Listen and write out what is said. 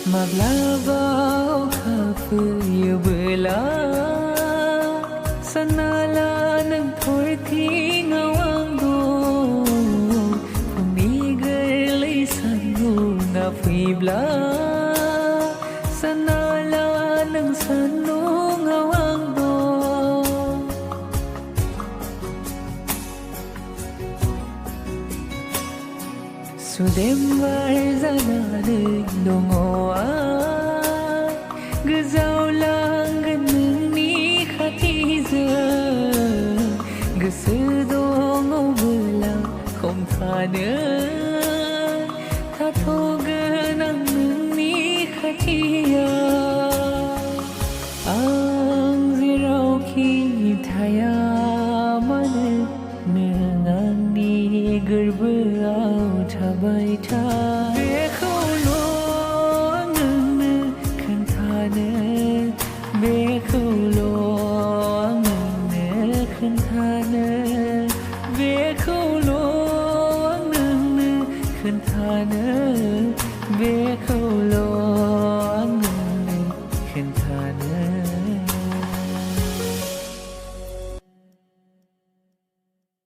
Maglabaw kapuyo bela sanala ng torti ngawang do pumigil isan mo na fibla sanala ng sanong ngawang do Sudembar zanalig dongoa Gazaw lang ganun ni khatiza Gasadong ubulang kumtana Tatogan ang ni khatiya Ang ziraw kitaya manig Nang ni gerbau tabay ta Bekulo nang kantana Bekulo nang kantana Bekulo nang kantana Bekulo